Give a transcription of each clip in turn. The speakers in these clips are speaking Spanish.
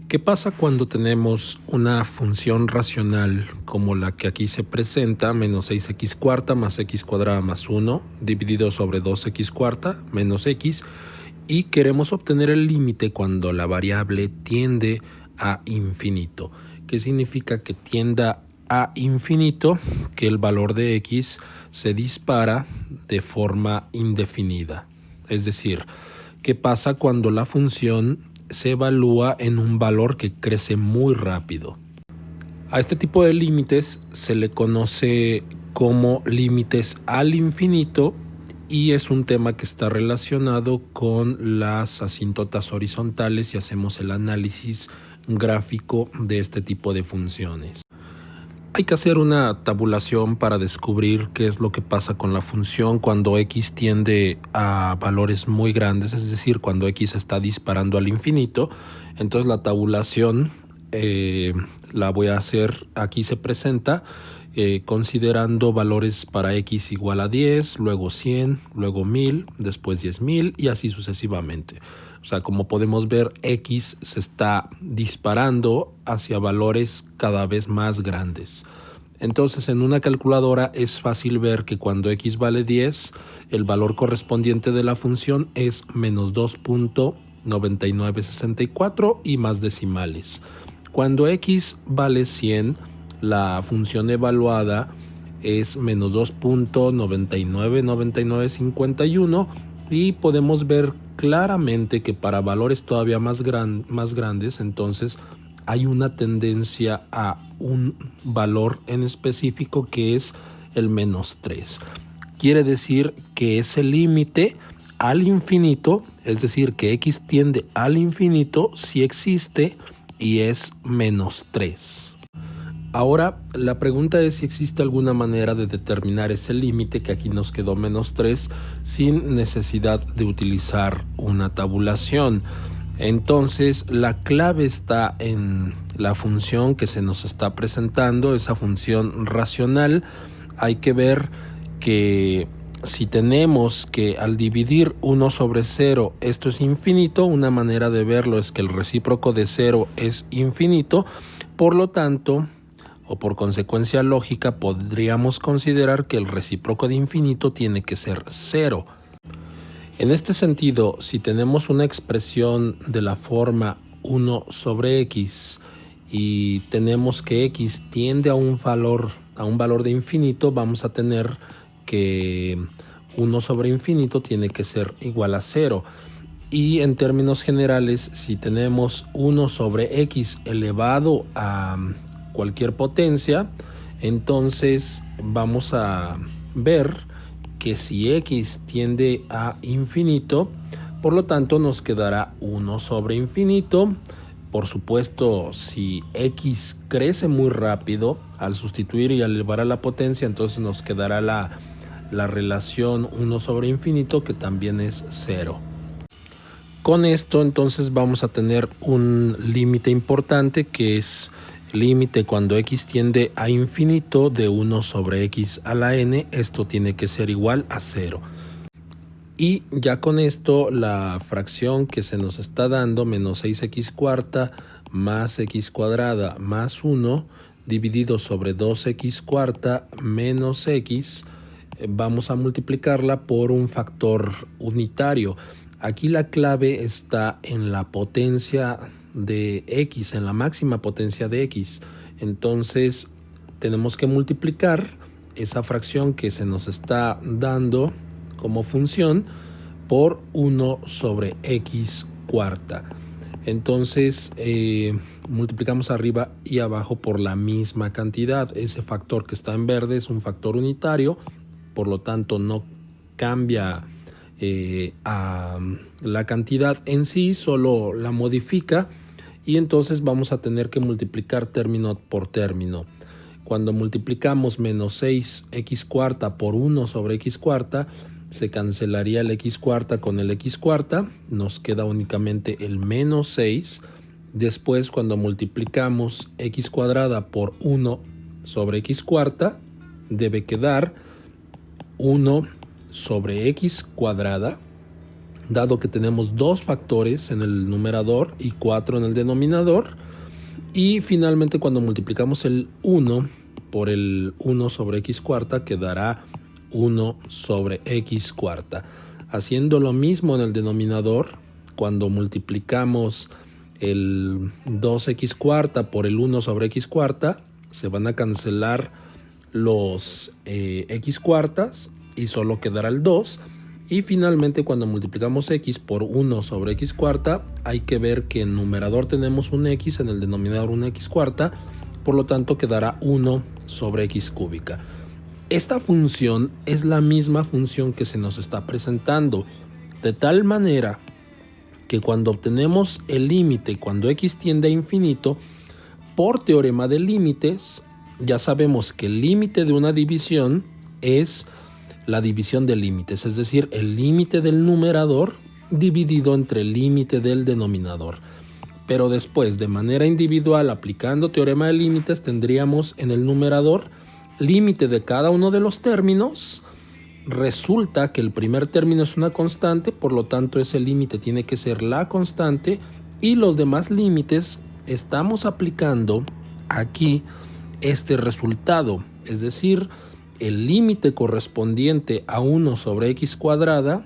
¿Qué pasa cuando tenemos una función racional como la que aquí se presenta, menos 6x cuarta más x cuadrada más 1, dividido sobre 2x cuarta menos x, y queremos obtener el límite cuando la variable tiende a infinito? ¿Qué significa que tienda a infinito? Que el valor de x se dispara de forma indefinida. Es decir, ¿qué pasa cuando la función se evalúa en un valor que crece muy rápido? A este tipo de límites se le conoce como límites al infinito y es un tema que está relacionado con las asíntotas horizontales si hacemos el análisis gráfico de este tipo de funciones. Hay que hacer una tabulación para descubrir qué es lo que pasa con la función cuando x tiende a valores muy grandes, es decir, cuando x está disparando al infinito. Entonces la tabulación la voy a hacer, aquí se presenta considerando valores para x igual a 10, luego 100, luego 1000, después 10.000 y así sucesivamente. O sea, como podemos ver, x se está disparando hacia valores cada vez más grandes. Entonces, en una calculadora es fácil ver que cuando x vale 10, el valor correspondiente de la función es menos 2.9964 y más decimales. Cuando x vale 100, la función evaluada es menos 2.999951 y podemos ver claramente que para valores todavía más grandes, entonces hay una tendencia a un valor en específico que es el menos 3. Quiere decir que ese límite al infinito, es decir, que x tiende al infinito, sí existe y es menos 3. Ahora, la pregunta es si existe alguna manera de determinar ese límite, que aquí nos quedó menos 3, sin necesidad de utilizar una tabulación. Entonces, la clave está en la función que se nos está presentando, esa función racional. Hay que ver que si tenemos que al dividir 1 sobre 0 esto es infinito, una manera de verlo es que el recíproco de 0 es infinito, por lo tanto, o por consecuencia lógica, podríamos considerar que el recíproco de infinito tiene que ser 0. En este sentido, si tenemos una expresión de la forma 1 sobre x y tenemos que x tiende a un valor de infinito, vamos a tener que 1 sobre infinito tiene que ser igual a 0. Y en términos generales, si tenemos 1 sobre x elevado a cualquier potencia, entonces vamos a ver que si x tiende a infinito, por lo tanto nos quedará 1 sobre infinito. Por supuesto, si x crece muy rápido, al sustituir y elevar a la potencia, entonces nos quedará la relación 1 sobre infinito, que también es 0. Con esto entonces vamos a tener un límite importante, que es límite cuando x tiende a infinito de 1 sobre x a la n. Esto tiene que ser igual a 0. Y ya con esto la fracción que se nos está dando, menos 6x cuarta más x cuadrada más 1 dividido sobre 2x cuarta menos x, vamos a multiplicarla por un factor unitario. Aquí la clave está en la potencia de x, en la máxima potencia de x. Entonces tenemos que multiplicar esa fracción que se nos está dando como función por 1 sobre x cuarta. Entonces multiplicamos arriba y abajo por la misma cantidad. Ese factor que está en verde es un factor unitario, por lo tanto no cambia a la cantidad en sí, solo la modifica, y entonces vamos a tener que multiplicar término por término. Cuando multiplicamos menos 6x cuarta por 1 sobre x cuarta, se cancelaría el x cuarta con el x cuarta, nos queda únicamente el menos 6. Después, cuando multiplicamos x cuadrada por 1 sobre x cuarta, debe quedar 1 sobre x cuadrada dado que tenemos 2 factores en el numerador y 4 en el denominador. Y finalmente, cuando multiplicamos el 1 por el 1 sobre x cuarta, quedará 1 sobre x cuarta. Haciendo lo mismo en el denominador, cuando multiplicamos el 2x cuarta por el 1 sobre x cuarta, se van a cancelar los x cuartas y solo quedará el 2. Y finalmente, cuando multiplicamos x por 1 sobre x cuarta, hay que ver que en numerador tenemos un x, en el denominador una x cuarta, por lo tanto quedará 1 sobre x cúbica. Esta función es la misma función que se nos está presentando, de tal manera que cuando obtenemos el límite, cuando x tiende a infinito, por teorema de límites, ya sabemos que el límite de una división es la división de límites, es decir, el límite del numerador dividido entre el límite del denominador. Pero después, de manera individual, aplicando teorema de límites, tendríamos en el numerador límite de cada uno de los términos. Resulta que el primer término es una constante, por lo tanto ese límite tiene que ser la constante, y los demás límites estamos aplicando aquí este resultado, es decir, el límite correspondiente a 1 sobre x cuadrada,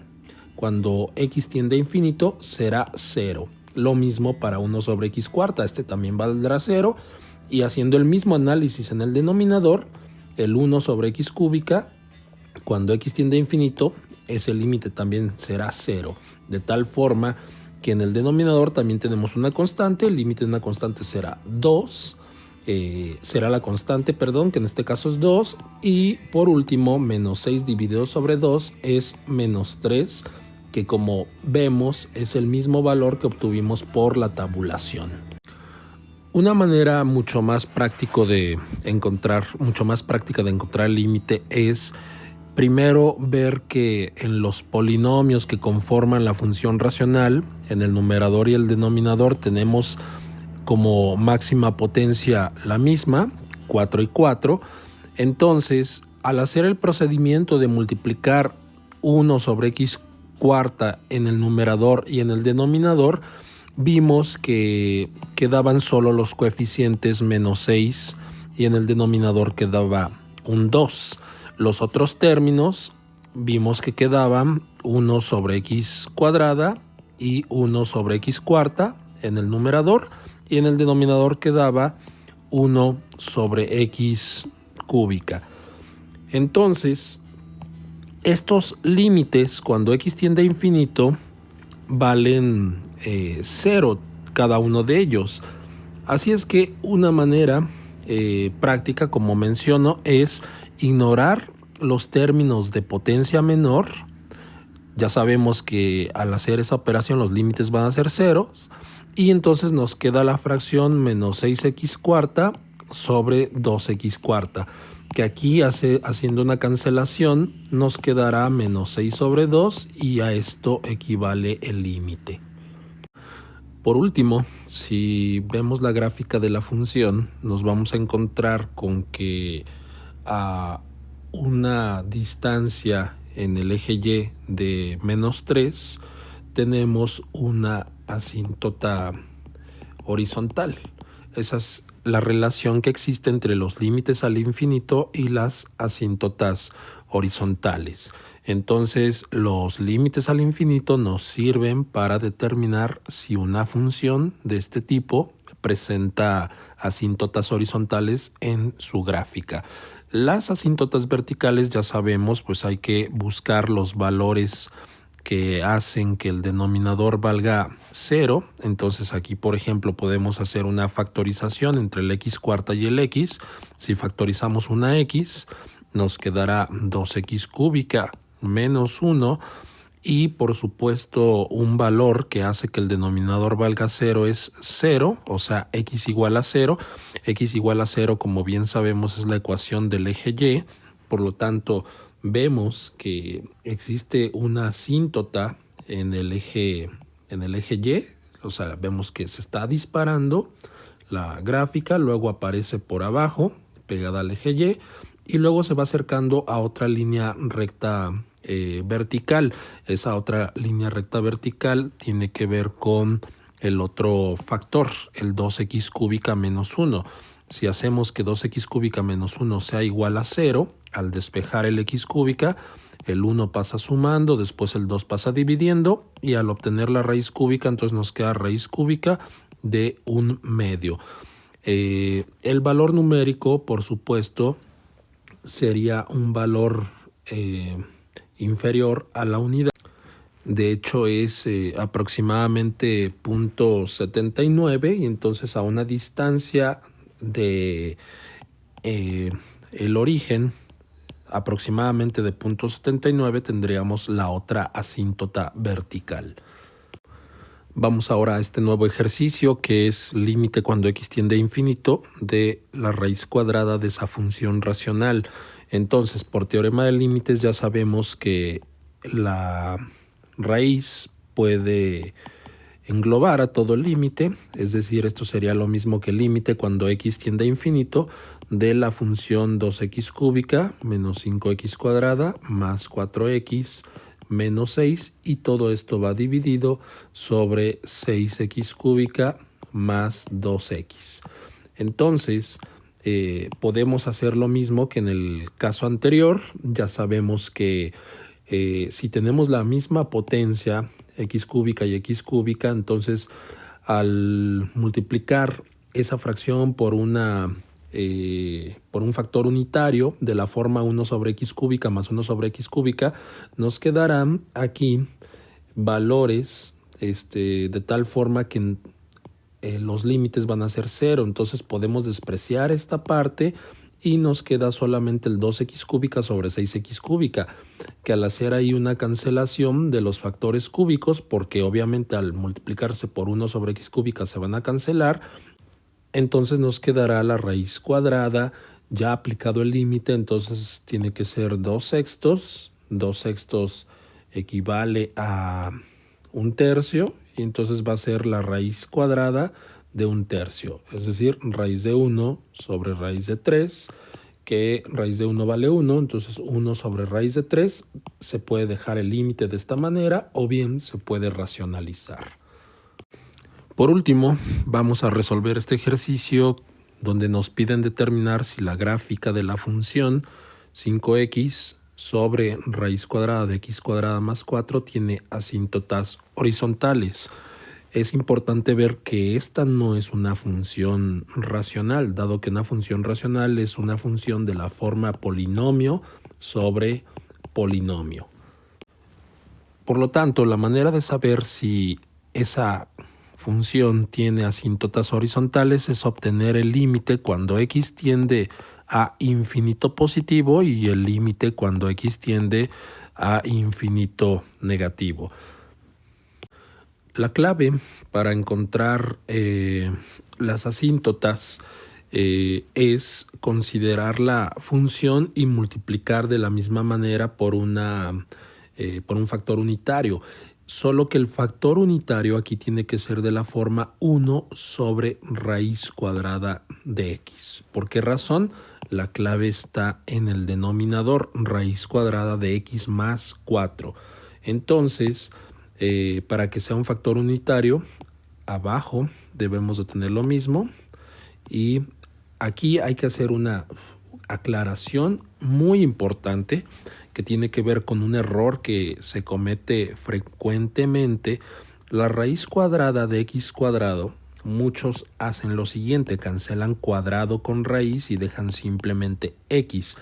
cuando x tiende a infinito, será 0. Lo mismo para 1 sobre x cuarta, este también valdrá 0, y haciendo el mismo análisis en el denominador, el 1 sobre x cúbica, cuando x tiende a infinito, ese límite también será 0, de tal forma que en el denominador también tenemos una constante, el límite de una constante será 2, será la constante, perdón, que en este caso es 2, y por último, menos 6 dividido sobre 2 es menos 3, que como vemos es el mismo valor que obtuvimos por la tabulación. Una manera mucho más práctica de encontrar el límite es primero ver que en los polinomios que conforman la función racional, en el numerador y el denominador tenemos como máxima potencia la misma, 4 y 4. Entonces, al hacer el procedimiento de multiplicar 1 sobre x cuarta en el numerador y en el denominador, vimos que quedaban solo los coeficientes menos 6 y en el denominador quedaba un 2. Los otros términos vimos que quedaban 1 sobre x cuadrada y 1 sobre x cuarta en el numerador, y en el denominador quedaba 1 sobre x cúbica. Entonces, estos límites, cuando x tiende a infinito, valen 0 cada uno de ellos. Así es que una manera práctica, como menciono, es ignorar los términos de potencia menor. Ya sabemos que al hacer esa operación los límites van a ser ceros, y entonces nos queda la fracción menos 6x cuarta sobre 2x cuarta, que aquí haciendo una cancelación nos quedará menos 6 sobre 2, y a esto equivale el límite. Por último, si vemos la gráfica de la función, nos vamos a encontrar con que a una distancia en el eje Y de menos 3 tenemos una asíntota horizontal. Esa es la relación que existe entre los límites al infinito y las asíntotas horizontales. Entonces, los límites al infinito nos sirven para determinar si una función de este tipo presenta asíntotas horizontales en su gráfica. Las asíntotas verticales, ya sabemos, pues hay que buscar los valores que hacen que el denominador valga 0. Entonces aquí, por ejemplo, podemos hacer una factorización entre el x cuarta y el x. Si factorizamos una x, nos quedará 2x cúbica menos 1, y por supuesto un valor que hace que el denominador valga 0 es 0, o sea, x igual a 0. X igual a 0, como bien sabemos, es la ecuación del eje Y. Por lo tanto, vemos que existe una asíntota en el eje Y, o sea, vemos que se está disparando la gráfica, luego aparece por abajo, pegada al eje Y, y luego se va acercando a otra línea recta vertical. Esa otra línea recta vertical tiene que ver con el otro factor, el 2x cúbica menos 1. Si hacemos que 2x cúbica menos 1 sea igual a 0, al despejar el x cúbica, el 1 pasa sumando, después el 2 pasa dividiendo, y al obtener la raíz cúbica, entonces nos queda raíz cúbica de 1/2. El valor numérico, por supuesto, sería un valor inferior a la unidad. De hecho es aproximadamente 0.79, y entonces a una distancia de el origen aproximadamente de 0.79 tendríamos la otra asíntota vertical. Vamos ahora a este nuevo ejercicio, que es límite cuando x tiende a infinito de la raíz cuadrada de esa función racional. Entonces, por teorema de límites ya sabemos que la raíz puede englobar a todo el límite, es decir, esto sería lo mismo que el límite cuando x tiende a infinito de la función 2x cúbica menos 5x cuadrada más 4x menos 6, y todo esto va dividido sobre 6x cúbica más 2x. Entonces, podemos hacer lo mismo que en el caso anterior. Ya sabemos que si tenemos la misma potencia, x cúbica y x cúbica, entonces al multiplicar esa fracción por un factor unitario de la forma 1 sobre x cúbica más 1 sobre x cúbica, nos quedarán aquí valores de tal forma que los límites van a ser 0. Entonces podemos despreciar esta parte y nos queda solamente el 2x cúbica sobre 6x cúbica, que al hacer ahí una cancelación de los factores cúbicos, porque obviamente al multiplicarse por 1 sobre x cúbica se van a cancelar, entonces nos quedará la raíz cuadrada ya aplicado el límite. Entonces tiene que ser 2/6. 2/6 equivale a 1/3, y entonces va a ser la raíz cuadrada de 1/3, es decir, raíz de 1 sobre raíz de 3, que raíz de 1 vale 1, entonces 1 sobre raíz de 3, se puede dejar el límite de esta manera o bien se puede racionalizar. Por último, vamos a resolver este ejercicio donde nos piden determinar si la gráfica de la función 5x sobre raíz cuadrada de x cuadrada más 4 tiene asíntotas horizontales. Es importante ver que esta no es una función racional, dado que una función racional es una función de la forma polinomio sobre polinomio. Por lo tanto, la manera de saber si esa función tiene asíntotas horizontales es obtener el límite cuando x tiende a infinito positivo y el límite cuando x tiende a infinito negativo. La clave para encontrar las asíntotas es considerar la función y multiplicar de la misma manera por un factor unitario. Solo que el factor unitario aquí tiene que ser de la forma 1 sobre raíz cuadrada de x. ¿Por qué razón? La clave está en el denominador, raíz cuadrada de x más 4. Entonces, para que sea un factor unitario, abajo debemos de tener lo mismo, y aquí hay que hacer una aclaración muy importante que tiene que ver con un error que se comete frecuentemente. La raíz cuadrada de x cuadrado, muchos hacen lo siguiente: cancelan cuadrado con raíz y dejan simplemente x.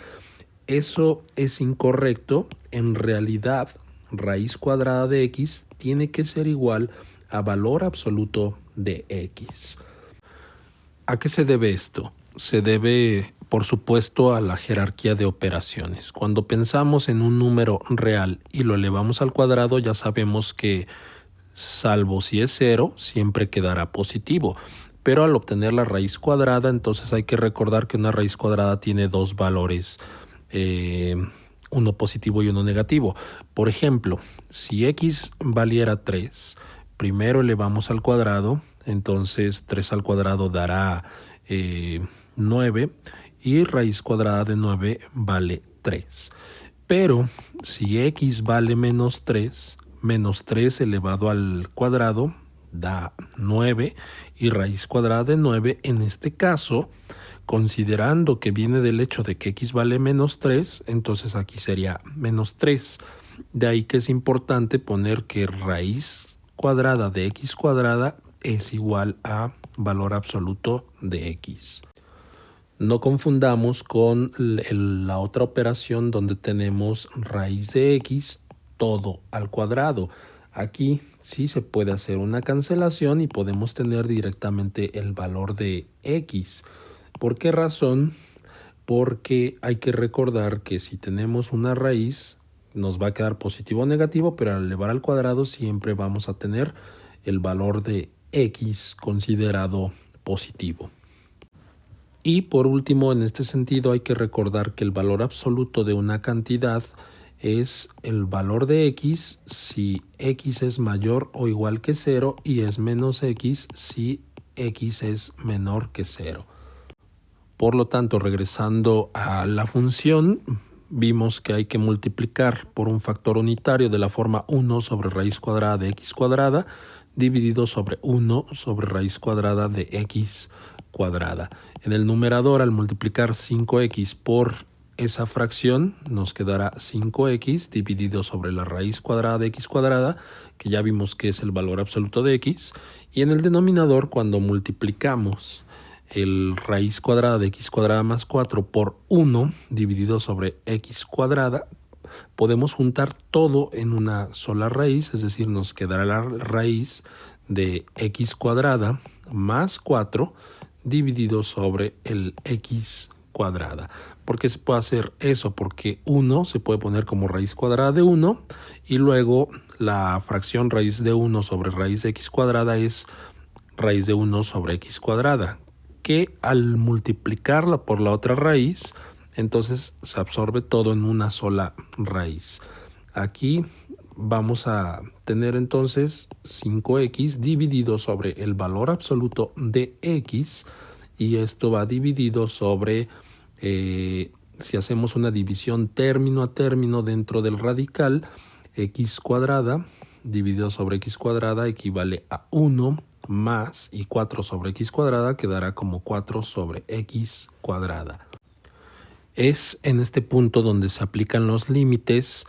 Eso es incorrecto. En realidad, raíz cuadrada de x tiene que ser igual a valor absoluto de x. ¿A qué se debe esto? Se debe, por supuesto, a la jerarquía de operaciones. Cuando pensamos en un número real y lo elevamos al cuadrado, ya sabemos que, salvo si es 0, siempre quedará positivo. Pero al obtener la raíz cuadrada, entonces hay que recordar que una raíz cuadrada tiene dos valores, uno positivo y uno negativo. Por ejemplo, si x valiera 3, primero elevamos al cuadrado, entonces 3 al cuadrado dará 9, y raíz cuadrada de 9 vale 3. Pero si x vale menos 3 elevado al cuadrado da 9 y raíz cuadrada de 9, en este caso, considerando que viene del hecho de que x vale menos 3, entonces aquí sería menos 3. De ahí que es importante poner que raíz cuadrada de x cuadrada es igual a valor absoluto de x. No confundamos con la otra operación donde tenemos raíz de x todo al cuadrado. Aquí sí se puede hacer una cancelación y podemos tener directamente el valor de x. ¿Por qué razón? Porque hay que recordar que si tenemos una raíz nos va a quedar positivo o negativo, pero al elevar al cuadrado siempre vamos a tener el valor de x considerado positivo. Y por último, en este sentido hay que recordar que el valor absoluto de una cantidad es el valor de x si x es mayor o igual que 0 y es menos x si x es menor que 0. Por lo tanto, regresando a la función, vimos que hay que multiplicar por un factor unitario de la forma 1 sobre raíz cuadrada de x cuadrada dividido sobre 1 sobre raíz cuadrada de x cuadrada. En el numerador, al multiplicar 5x por esa fracción, nos quedará 5x dividido sobre la raíz cuadrada de x cuadrada, que ya vimos que es el valor absoluto de x. Y en el denominador, cuando multiplicamos el raíz cuadrada de x cuadrada más 4 por 1 dividido sobre x cuadrada, podemos juntar todo en una sola raíz, es decir, nos quedará la raíz de x cuadrada más 4 dividido sobre el x cuadrada. ¿Por qué se puede hacer eso? Porque 1 se puede poner como raíz cuadrada de 1 y luego la fracción raíz de 1 sobre raíz de x cuadrada es raíz de 1 sobre x cuadrada, que al multiplicarla por la otra raíz, entonces se absorbe todo en una sola raíz. Aquí vamos a tener entonces 5x dividido sobre el valor absoluto de x y esto va dividido sobre, si hacemos una división término a término dentro del radical, x cuadrada dividido sobre x cuadrada equivale a 1 más y 4 sobre x cuadrada quedará como 4 sobre x cuadrada. Es en este punto donde se aplican los límites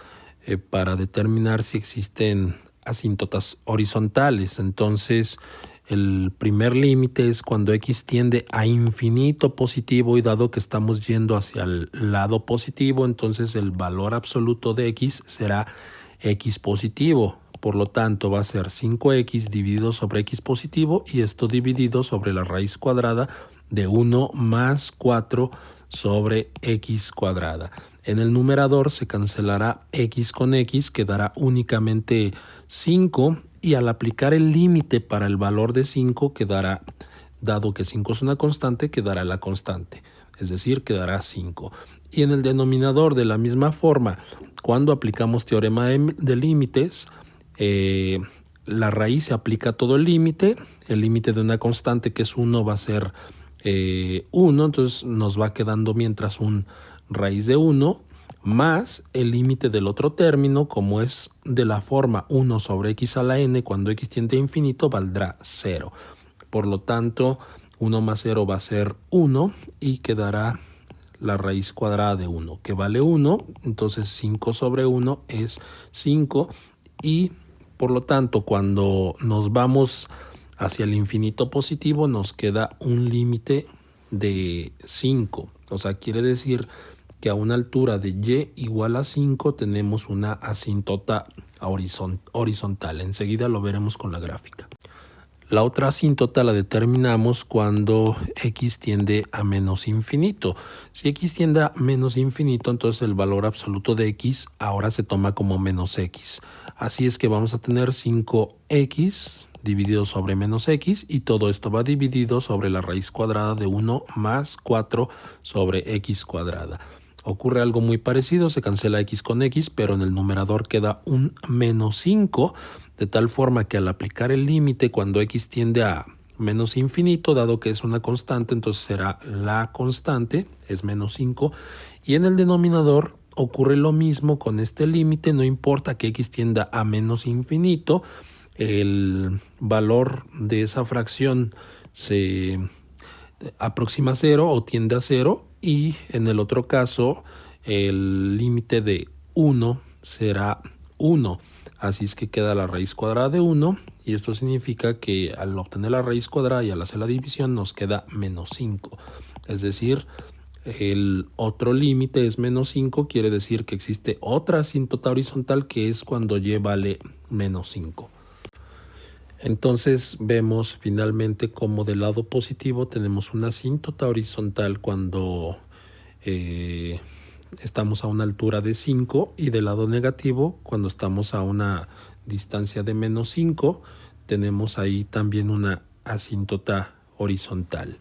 para determinar si existen asíntotas horizontales. Entonces, el primer límite es cuando x tiende a infinito positivo y dado que estamos yendo hacia el lado positivo, entonces el valor absoluto de x será x positivo. Por lo tanto, va a ser 5x dividido sobre x positivo y esto dividido sobre la raíz cuadrada de 1 más 4 sobre x cuadrada. En el numerador se cancelará x con x, quedará únicamente 5 y al aplicar el límite para el valor de 5 quedará, dado que 5 es una constante, quedará la constante, es decir, quedará 5. Y en el denominador de la misma forma, cuando aplicamos teorema de límites, la raíz se aplica todo el límite de una constante que es 1 va a ser 1, entonces nos va quedando mientras un raíz de 1 más el límite del otro término, como es de la forma 1 sobre x a la n, cuando x tiende a infinito valdrá 0. Por lo tanto, 1 más 0 va a ser 1 y quedará la raíz cuadrada de 1, que vale 1, entonces 5 sobre 1 es 5 y por lo tanto cuando nos vamos hacia el infinito positivo nos queda un límite de 5, o sea, quiere decir que a una altura de y igual a 5 tenemos una asíntota horizontal. Enseguida lo veremos con la gráfica. La otra asíntota la determinamos cuando x tiende a menos infinito. Si x tiende a menos infinito, entonces el valor absoluto de x ahora se toma como menos x. Así es que vamos a tener 5x dividido sobre menos x y todo esto va dividido sobre la raíz cuadrada de 1 más 4 sobre x cuadrada. Ocurre algo muy parecido, se cancela x con x, pero en el numerador queda un menos 5, de tal forma que al aplicar el límite cuando x tiende a menos infinito, dado que es una constante, entonces será la constante, es menos 5, y en el denominador ocurre lo mismo con este límite, no importa que x tienda a menos infinito, el valor de esa fracción se aproxima a cero o tiende a cero, y en el otro caso el límite de 1 será 1. Así es que queda la raíz cuadrada de 1, y esto significa que al obtener la raíz cuadrada y al hacer la división nos queda menos 5. Es decir, el otro límite es menos 5, quiere decir que existe otra asíntota horizontal que es cuando y vale menos 5. Entonces vemos finalmente como del lado positivo tenemos una asíntota horizontal cuando estamos a una altura de 5, y del lado negativo cuando estamos a una distancia de menos 5 tenemos ahí también una asíntota horizontal.